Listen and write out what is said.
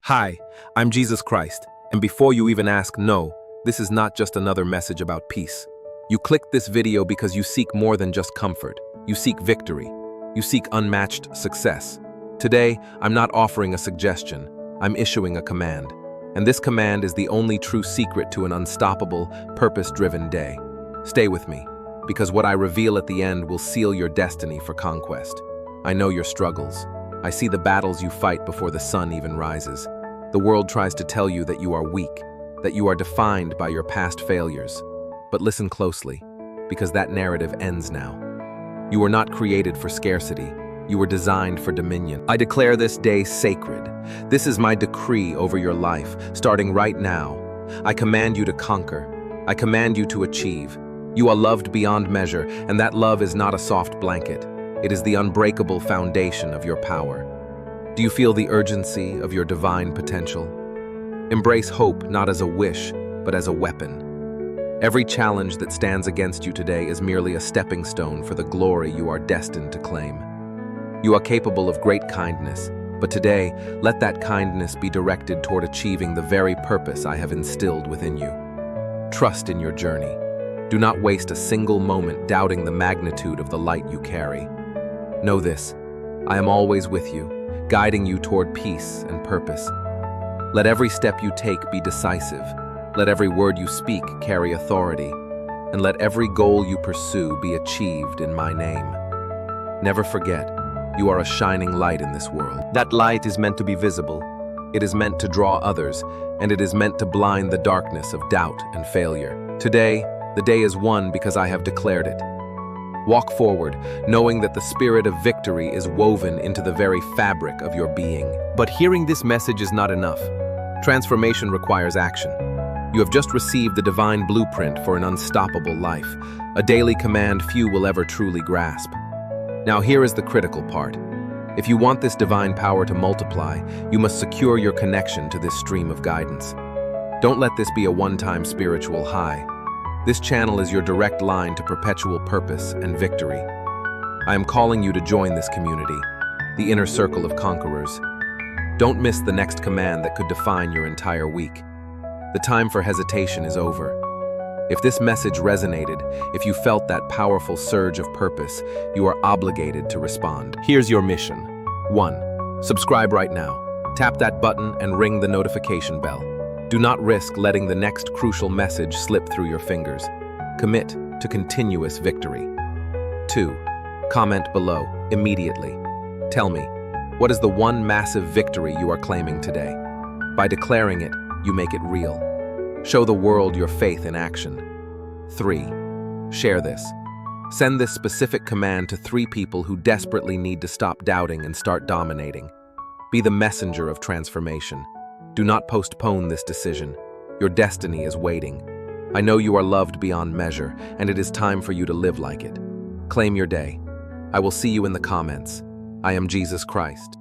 Hi, I'm Jesus Christ, and before you even ask, no, this is not just another message about peace. You clicked this video because you seek more than just comfort. You seek victory. You seek unmatched success. Today, I'm not offering a suggestion. I'm issuing a command. And this command is the only true secret to an unstoppable, purpose-driven day. Stay with me, because what I reveal at the end will seal your destiny for conquest. I know your struggles. I see the battles you fight before the sun even rises. The world tries to tell you that you are weak, that you are defined by your past failures. But listen closely, because that narrative ends now. You were not created for scarcity. You were designed for dominion. I declare this day sacred. This is my decree over your life, starting right now. I command you to conquer. I command you to achieve. You are loved beyond measure, and that love is not a soft blanket. It is the unbreakable foundation of your power. Do you feel the urgency of your divine potential? Embrace hope not as a wish, but as a weapon. Every challenge that stands against you today is merely a stepping stone for the glory you are destined to claim. You are capable of great kindness, but today, let that kindness be directed toward achieving the very purpose I have instilled within you. Trust in your journey. Do not waste a single moment doubting the magnitude of the light you carry. Know this, I am always with you, guiding you toward peace and purpose. Let every step you take be decisive. Let every word you speak carry authority. And let every goal you pursue be achieved in my name. Never forget, you are a shining light in this world. That light is meant to be visible. It is meant to draw others, and it is meant to blind the darkness of doubt and failure. Today, the day is won because I have declared it. Walk forward, knowing that the spirit of victory is woven into the very fabric of your being. But hearing this message is not enough. Transformation requires action. You have just received the divine blueprint for an unstoppable life, a daily command few will ever truly grasp. Now here is the critical part. If you want this divine power to multiply, you must secure your connection to this stream of guidance. Don't let this be a one-time spiritual high. This channel is your direct line to perpetual purpose and victory. I am calling you to join this community, the inner circle of conquerors. Don't miss the next command that could define your entire week. The time for hesitation is over. If this message resonated, if you felt that powerful surge of purpose, you are obligated to respond. Here's your mission. 1. Subscribe right now. Tap that button and ring the notification bell. Do not risk letting the next crucial message slip through your fingers. Commit to continuous victory. 2. Comment below immediately. Tell me, what is the one massive victory you are claiming today? By declaring it, you make it real. Show the world your faith in action. 3. Share this. Send this specific command to 3 people who desperately need to stop doubting and start dominating. Be the messenger of transformation. Do not postpone this decision. Your destiny is waiting. I know you are loved beyond measure, and it is time for you to live like it. Claim your day. I will see you in the comments. I am Jesus Christ.